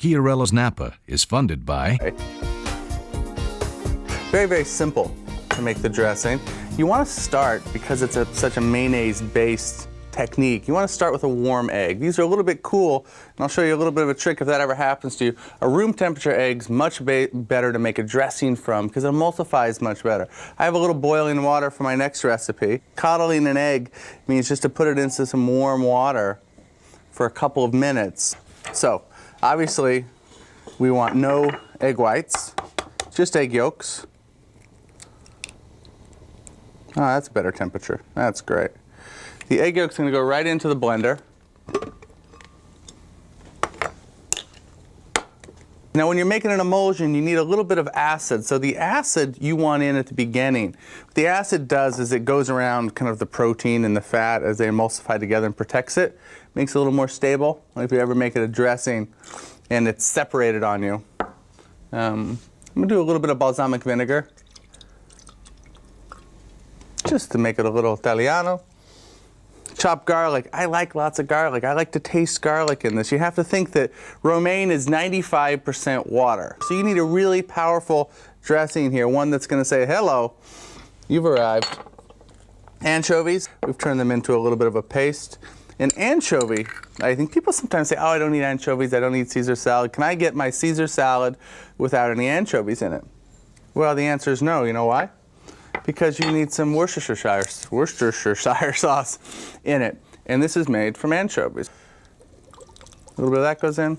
Chiarella's Napa is funded by... Very, very simple to make the dressing. You want to start, because it's such a mayonnaise-based technique, you want to start with a warm egg. These are a little bit cool, and I'll show you a little bit of a trick if that ever happens to you. A room temperature egg's much better to make a dressing from because it emulsifies much better. I have a little boiling water for my next recipe. Coddling an egg means just to put it into some warm water for a couple of minutes. So, obviously, we want no egg whites, just egg yolks. Oh, that's a better temperature. That's great. The egg yolk's going to go right into the blender. Now, when you're making an emulsion, you need a little bit of acid. So the acid you want in at the beginning. What the acid does is it goes around kind of the protein and the fat as they emulsify together and protects it. Makes it a little more stable. Like if you ever make it a dressing and it's separated on you. I'm going to do a little bit of balsamic vinegar, just to make it a little Italiano. Chopped garlic. I like lots of garlic. I like to taste garlic in this. You have to think that romaine is 95% water. So you need a really powerful dressing here, one that's going to say, hello, you've arrived. Anchovies, we've turned them into a little bit of a paste. An anchovy, I think people sometimes say, oh, I don't need anchovies, I don't need Caesar salad. Can I get my Caesar salad without any anchovies in it? Well, the answer is no. You know why? Because you need some Worcestershire sauce in it. And this is made from anchovies. A little bit of that goes in.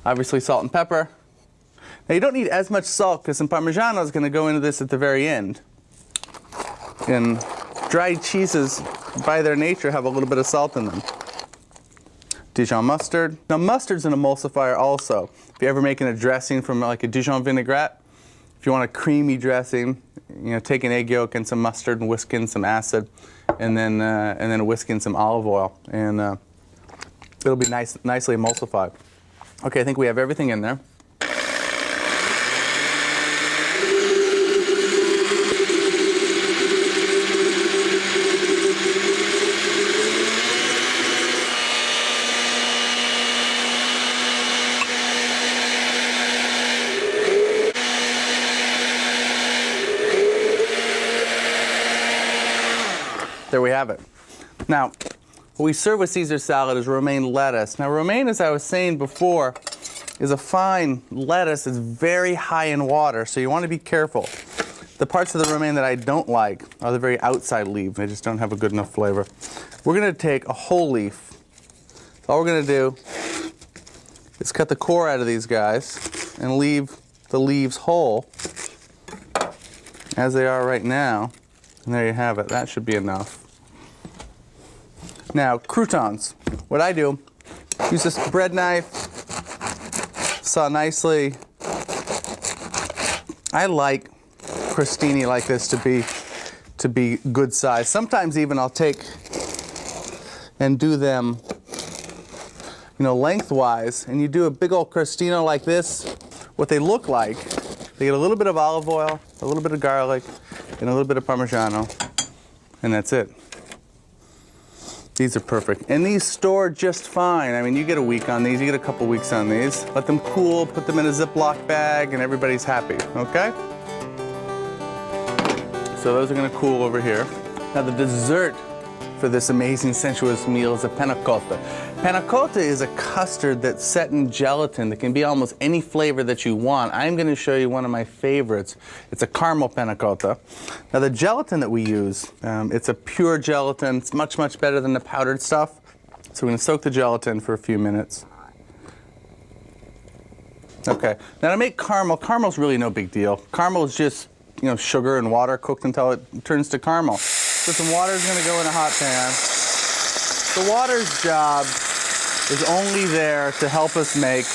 Obviously salt and pepper. Now you don't need as much salt because some Parmigiano is going to go into this at the very end. And dried cheeses, by their nature, have a little bit of salt in them. Dijon mustard. Now mustard's an emulsifier also. If you're ever making a dressing from like a Dijon vinaigrette, if you want a creamy dressing, you know, take an egg yolk and some mustard and whisk in some acid, and then whisk in some olive oil, and it'll be nicely emulsified. Okay, I think we have everything in there. There we have it. Now, what we serve with Caesar salad is romaine lettuce. Now, romaine, as I was saying before, is a fine lettuce. It's very high in water, so you want to be careful. The parts of the romaine that I don't like are the very outside leaves. They just don't have a good enough flavor. We're going to take a whole leaf. All we're going to do is cut the core out of these guys and leave the leaves whole, as they are right now. And there you have it. That should be enough. Now, croutons. What I do, use this bread knife, saw nicely. I like crostini like this to be good size. Sometimes even I'll take and do them, you know, lengthwise. And you do a big old crostino like this. What they look like, they get a little bit of olive oil, a little bit of garlic, and a little bit of Parmigiano, and that's it. These are perfect. And these store just fine. I mean, you get a week on these, you get a couple weeks on these. Let them cool, put them in a Ziploc bag, and everybody's happy, okay? So those are gonna cool over here. Now the dessert for this amazing sensuous meal is a panna cotta. Panna cotta is a custard that's set in gelatin that can be almost any flavor that you want. I'm going to show you one of my favorites. It's a caramel panna cotta. Now the gelatin that we use, it's a pure gelatin. It's much, much better than the powdered stuff. So we're going to soak the gelatin for a few minutes. Okay, now to make caramel, caramel's really no big deal. Caramel is just, you know, sugar and water cooked until it turns to caramel. So some water is going to go in a hot pan. The water's job is only there to help us make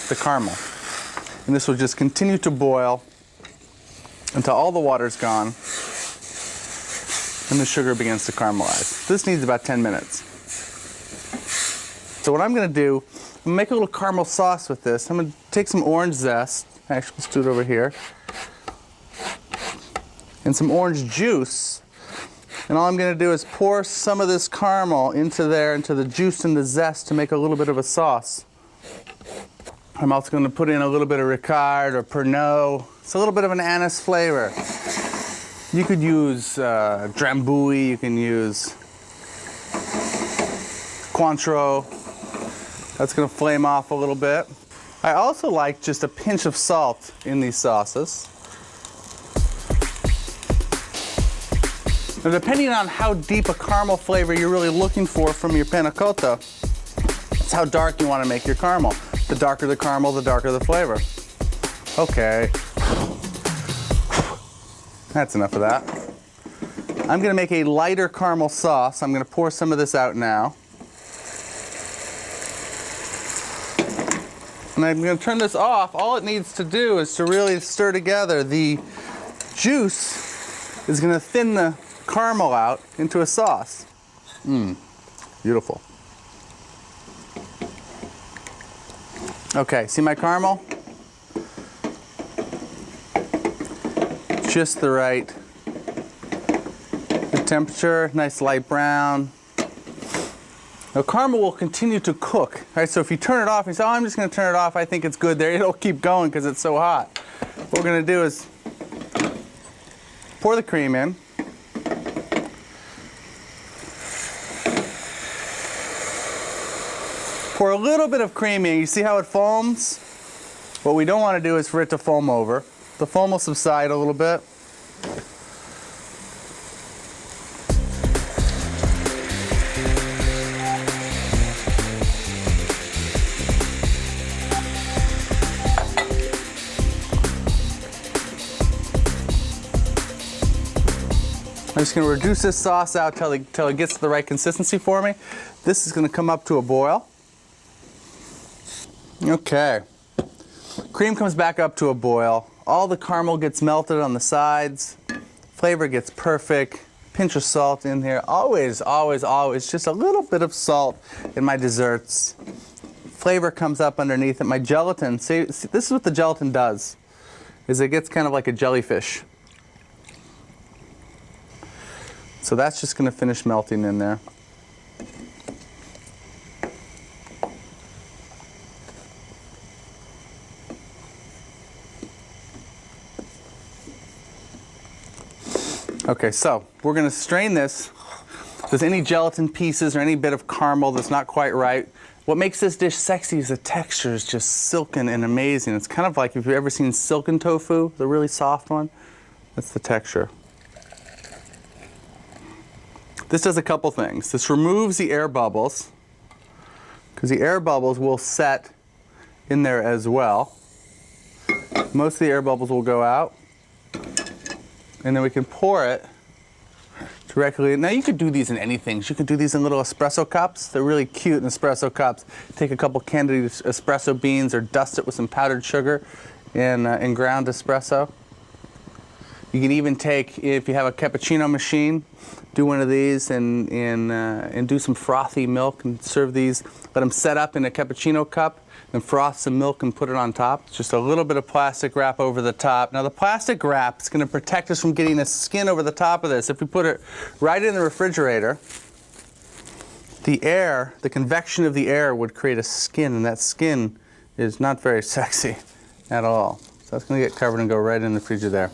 the caramel. And this will just continue to boil until all the water's gone and the sugar begins to caramelize. This needs about 10 minutes. So what I'm going to do, I'm going to make a little caramel sauce with this. I'm going to take some orange zest. Actually, let's do it over here. And some orange juice. And all I'm going to do is pour some of this caramel into there, into the juice and the zest to make a little bit of a sauce. I'm also going to put in a little bit of Ricard or Pernod. It's a little bit of an anise flavor. You could use Drambuie, you can use Cointreau. That's going to flame off a little bit. I also like just a pinch of salt in these sauces. Now, depending on how deep a caramel flavor you're really looking for from your panna cotta, it's how dark you want to make your caramel. The darker the caramel, the darker the flavor. Okay. That's enough of that. I'm going to make a lighter caramel sauce. I'm going to pour some of this out now. And I'm going to turn this off. All it needs to do is to really stir together. The juice is going to thin the caramel out into a sauce. Beautiful. Okay, see my caramel? Just the right temperature, nice light brown. Now caramel will continue to cook, right? So if you turn it off, you say, oh, I'm just gonna turn it off, I think it's good there. It'll keep going because it's so hot. What we're gonna do is pour the cream in. Pour a little bit of cream in. You see how it foams? What we don't want to do is for it to foam over. The foam will subside a little bit. I'm just going to reduce this sauce out till it gets to the right consistency for me. This is going to come up to a boil. Okay. Cream comes back up to a boil. All the caramel gets melted on the sides. Flavor gets perfect. Pinch of salt in here. Always, always, always just a little bit of salt in my desserts. Flavor comes up underneath it. My gelatin, see, this is what the gelatin does, is it gets kind of like a jellyfish. So that's just going to finish melting in there. Okay, so we're going to strain this. If there's any gelatin pieces or any bit of caramel that's not quite right, what makes this dish sexy is the texture is just silken and amazing. It's kind of like if you've ever seen silken tofu, the really soft one, that's the texture. This does a couple things. This removes the air bubbles, because the air bubbles will set in there as well. Most of the air bubbles will go out. And then we can pour it directly. Now you could do these in anything. You could do these in little espresso cups. They're really cute in espresso cups. Take a couple candied espresso beans or dust it with some powdered sugar in ground espresso. You can even take, if you have a cappuccino machine, do one of these and do some frothy milk and serve these. Let them set up in a cappuccino cup, then froth some milk and put it on top. Just a little bit of plastic wrap over the top. Now the plastic wrap is going to protect us from getting a skin over the top of this. If we put it right in the refrigerator, the air, the convection of the air would create a skin, and that skin is not very sexy at all. So that's going to get covered and go right in the freezer there.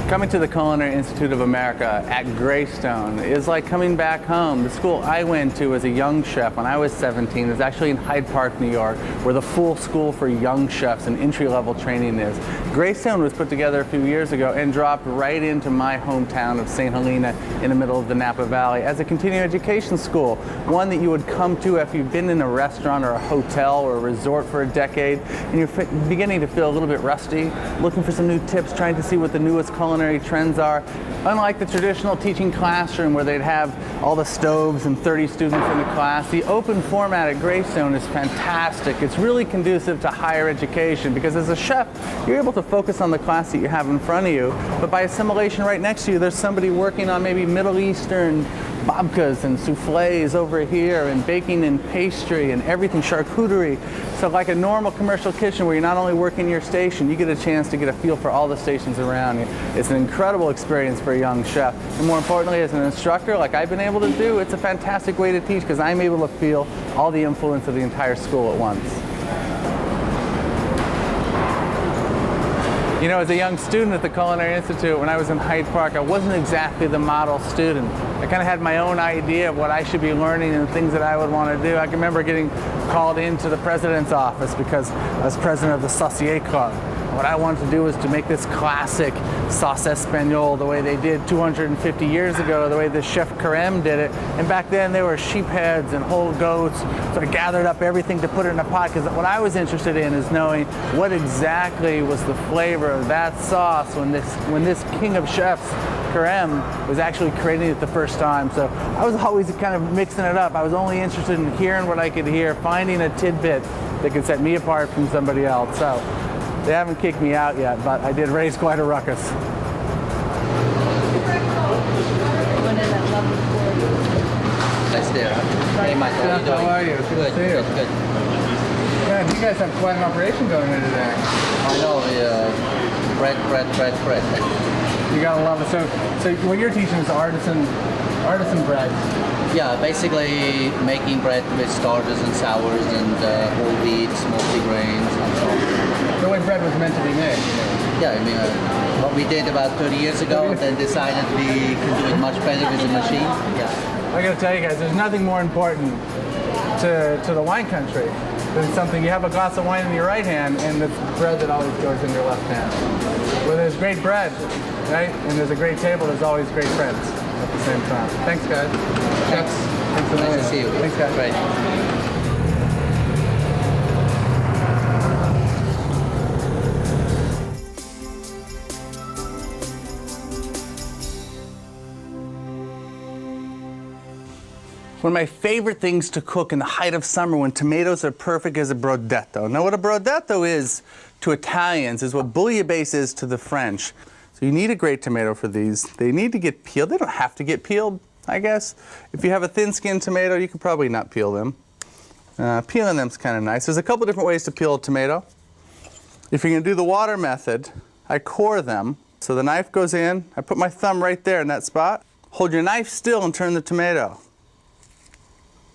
Coming to the Culinary Institute of America at Greystone is like coming back home. The school I went to as a young chef when I was 17 is actually in Hyde Park, New York, where the full school for young chefs and entry-level training is. Greystone was put together a few years ago and dropped right into my hometown of St. Helena in the middle of the Napa Valley as a continuing education school, one that you would come to if you've been in a restaurant or a hotel or a resort for a decade and you're beginning to feel a little bit rusty, looking for some new tips, trying to see what the newest culinary trends are. Unlike the traditional teaching classroom where they'd have all the stoves and 30 students in the class, the open format at Greystone is fantastic. It's really conducive to higher education because as a chef, you're able to focus on the class that you have in front of you, but by assimilation right next to you, there's somebody working on maybe Middle Eastern babkas and souffles over here, and baking and pastry and everything, charcuterie. So like a normal commercial kitchen where you're not only working your station, you get a chance to get a feel for all the stations around you. It's an incredible experience for a young chef. And more importantly, as an instructor, like I've been able to do, it's a fantastic way to teach because I'm able to feel all the influence of the entire school at once. You know, as a young student at the Culinary Institute, when I was in Hyde Park, I wasn't exactly the model student. I kind of had my own idea of what I should be learning and the things that I would want to do. I can remember getting called into the president's office because I was president of the Saucier Club. What I wanted to do was to make this classic sauce espagnole the way they did 250 years ago, the way the chef Carême did it. And back then they were sheep heads and whole goats. So I gathered up everything to put it in a pot because what I was interested in is knowing what exactly was the flavor of that sauce when this king of chefs, Carême, was actually creating it the first time. So I was always kind of mixing it up. I was only interested in hearing what I could hear, finding a tidbit that could set me apart from somebody else. So they haven't kicked me out yet, but I did raise quite a ruckus. Nice there, huh? Hey, Michael, How are you? Good, good, good. Yeah, you guys have quite an operation going in today. I know, bread. You gotta love it. So what you're teaching is artisan bread. Yeah, basically making bread with starters and sours and whole wheats, multi-grains, and so on. The way bread was meant to be made. Yeah, I mean, what we did about 30 years ago, then decided we could do it much better with the machine. Yeah. I gotta tell you guys, there's nothing more important to the wine country than something you have a glass of wine in your right hand and the bread that always goes in your left hand. Where there's great bread, right, and there's a great table, there's always great friends at the same time. Thanks, guys. Thanks. Thanks for Nice to see you. Thanks, guys. Great. One of my favorite things to cook in the height of summer when tomatoes are perfect is a Brodetto. Now what a Brodetto is to Italians is what bouillabaisse is to the French. So you need a great tomato for these. They need to get peeled. They don't have to get peeled, I guess. If you have a thin-skinned tomato, you could probably not peel them. Peeling them is kind of nice. There's a couple different ways to peel a tomato. If you're going to do the water method, I core them. So the knife goes in. I put my thumb right there in that spot. Hold your knife still and turn the tomato.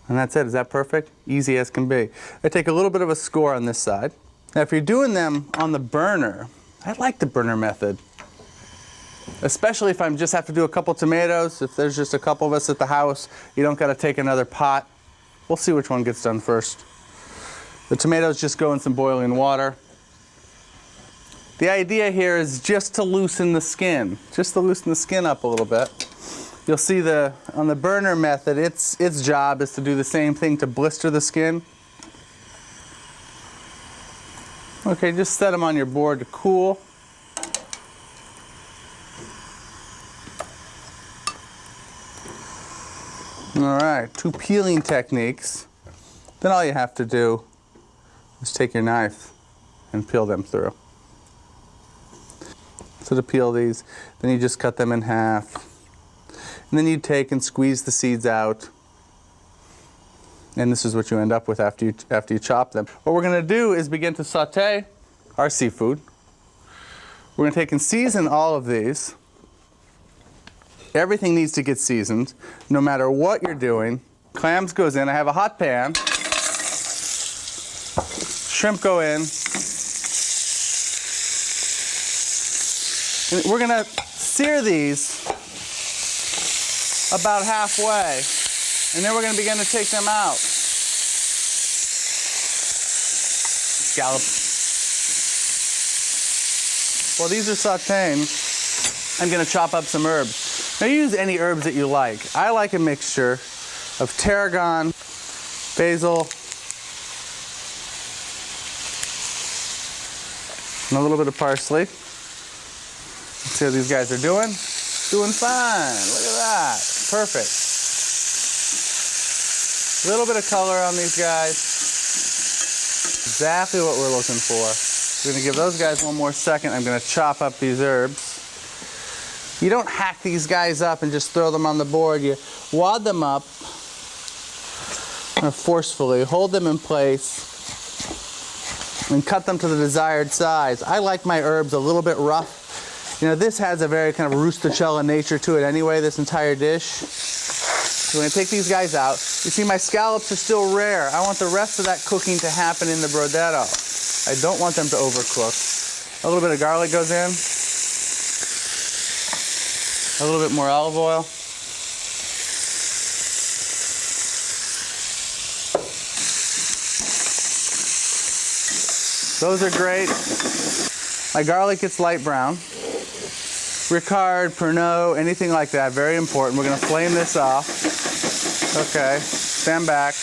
And that's it. Is that perfect? Easy as can be. I take a little bit of a score on this side. Now if you're doing them on the burner, I like the burner method. Especially if I just have to do a couple tomatoes. If there's just a couple of us at the house, you don't got to take another pot. We'll see which one gets done first. The tomatoes just go in some boiling water. The idea here is just to loosen the skin. Just to loosen the skin up a little bit. You'll see on the burner method, its job is to do the same thing to blister the skin. Okay, just set them on your board to cool. All right, 2 peeling techniques. Then all you have to do is take your knife and peel them through. So to peel these, then you just cut them in half. And then you take and squeeze the seeds out. And this is what you end up with after you chop them. What we're going to do is begin to saute our seafood. We're going to take and season all of these. Everything needs to get seasoned, no matter what you're doing. Clams goes in. I have a hot pan. Shrimp go in. And we're going to sear these about halfway, and then we're going to begin to take them out. Scallops. While these are sauteing, I'm going to chop up some herbs. Now use any herbs that you like. I like a mixture of tarragon, basil, and a little bit of parsley. Let's see how these guys are doing. Doing fine. Look at that. Perfect. A little bit of color on these guys. Exactly what we're looking for. We're going to give those guys one more second. I'm going to chop up these herbs. You don't hack these guys up and just throw them on the board. You wad them up forcefully, hold them in place, and cut them to the desired size. I like my herbs a little bit rough. You know, this has a very kind of rusticella nature to it anyway, this entire dish. So I'm gonna take these guys out. You see my scallops are still rare. I want the rest of that cooking to happen in the Brodetto. I don't want them to overcook. A little bit of garlic goes in. A little bit more olive oil. Those are great. My garlic gets light brown. Ricard, Pernod, anything like that, very important. We're gonna flame this off. Okay, stand back.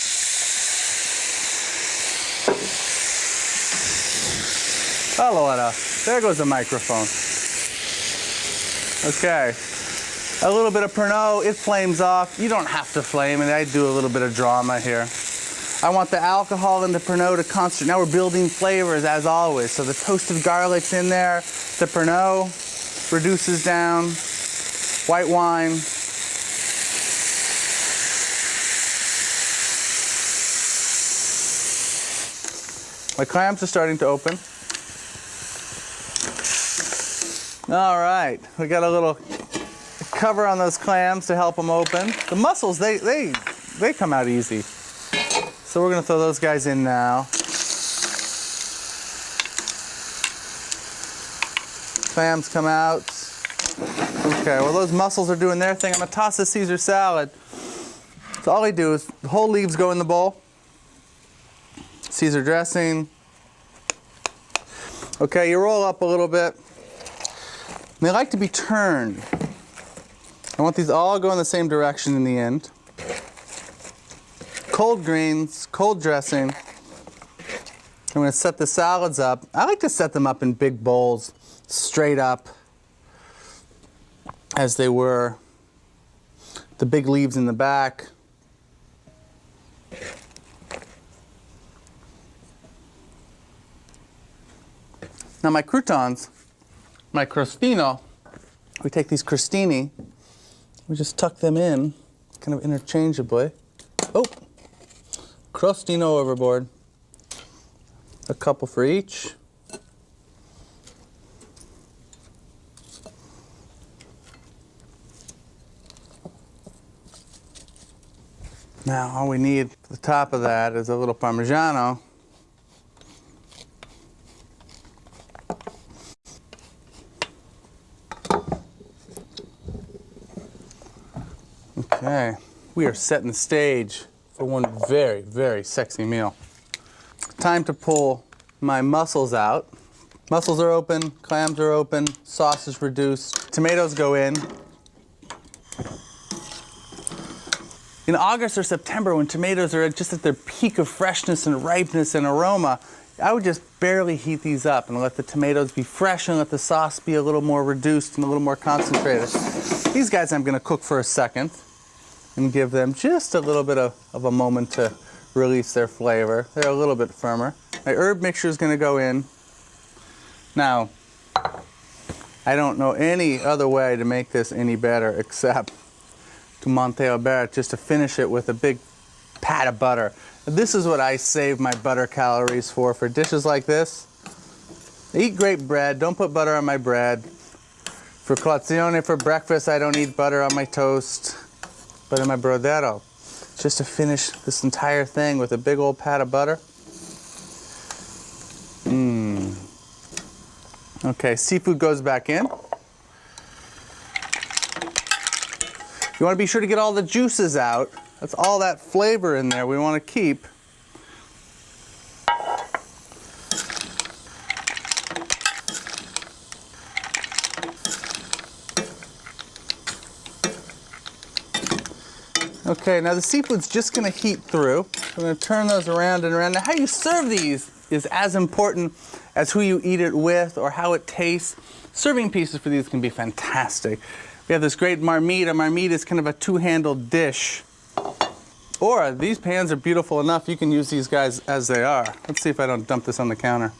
Allora, there goes the microphone. Okay, a little bit of Pernod, it flames off. You don't have to flame it, I do a little bit of drama here. I want the alcohol and the Pernod to concentrate. Now we're building flavors as always. So the toasted garlic's in there, the Pernod reduces down, white wine. My clams are starting to open. All right, we got a little cover on those clams to help them open. The mussels, they come out easy. So we're gonna throw those guys in now. Clams come out. Okay, well those mussels are doing their thing. I'm gonna toss the Caesar salad. So all I do is the whole leaves go in the bowl. Caesar dressing. Okay, you roll up a little bit. And they like to be turned. I want these all go in the same direction in the end. Cold greens, cold dressing. I'm going to set the salads up. I like to set them up in big bowls, straight up, as they were. The big leaves in the back. Now my croutons, my crostino, we take these crostini, we just tuck them in, kind of interchangeably. Oh! Crostino overboard. A couple for each. Now all we need for the top of that is a little Parmigiano. Okay, we are setting the stage for one very, very sexy meal. Time to pull my mussels out. Mussels are open, clams are open, sauce is reduced, tomatoes go in. In August or September, when tomatoes are just at their peak of freshness and ripeness and aroma, I would just barely heat these up and let the tomatoes be fresh and let the sauce be a little more reduced and a little more concentrated. These guys I'm gonna cook for a second and give them just a little bit of a moment to release their flavor. They're a little bit firmer. My herb mixture is going to go in. Now, I don't know any other way to make this any better except to monte alberto, just to finish it with a big pat of butter. This is what I save my butter calories for dishes like this. I eat great bread, don't put butter on my bread. For colazione, for breakfast, I don't eat butter on my toast. But in my Brodetto, just to finish this entire thing with a big old pat of butter. Okay, seafood goes back in. You want to be sure to get all the juices out. That's all that flavor in there we want to keep. Okay, now the seafood's just gonna heat through. I'm gonna turn those around and around. Now how you serve these is as important as who you eat it with or how it tastes. Serving pieces for these can be fantastic. We have this great marmite. A marmite is kind of a two-handled dish. Or these pans are beautiful enough, you can use these guys as they are. Let's see if I don't dump this on the counter.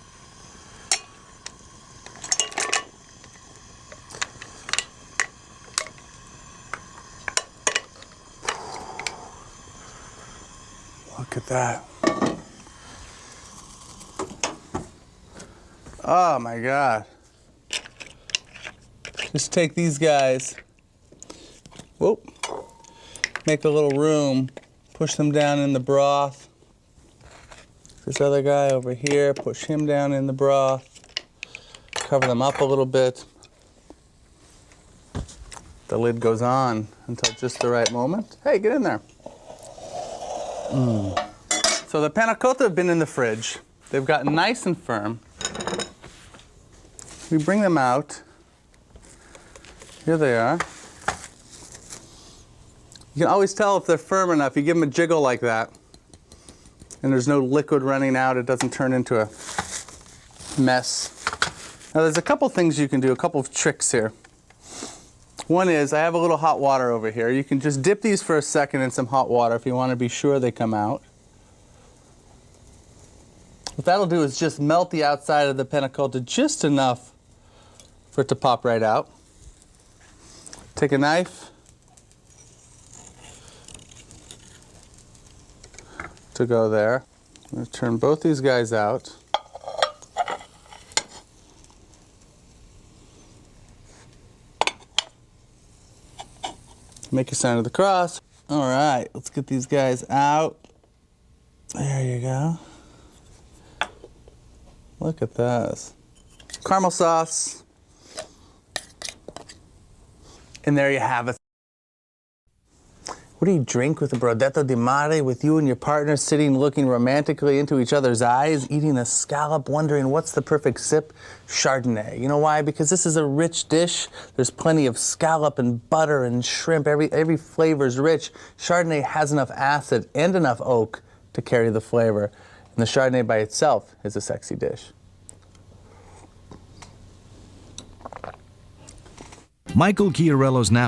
Look at that. Oh my God. Just take these guys, whoop, make a little room, push them down in the broth. This other guy over here, push him down in the broth. Cover them up a little bit. The lid goes on until just the right moment. Hey, get in there. So the panna cotta have been in the fridge. They've gotten nice and firm. We bring them out. Here they are. You can always tell if they're firm enough. You give them a jiggle like that, and there's no liquid running out. It doesn't turn into a mess. Now there's a couple things you can do, a couple of tricks here. One is, I have a little hot water over here. You can just dip these for a second in some hot water if you want to be sure they come out. What that'll do is just melt the outside of the panna cotta just enough for it to pop right out. Take a knife to go there. I'm going to turn both these guys out. Make a sign of the cross. All right, let's get these guys out. There you go. Look at this. Caramel sauce. And there you have it. What do you drink with a Brodetto Di Mare, with you and your partner sitting looking romantically into each other's eyes, eating a scallop, wondering what's the perfect sip? Chardonnay. You know why? Because this is a rich dish. There's plenty of scallop and butter and shrimp. Every flavor's rich. Chardonnay has enough acid and enough oak to carry the flavor. And the Chardonnay by itself is a sexy dish. Michael Chiarello's Napa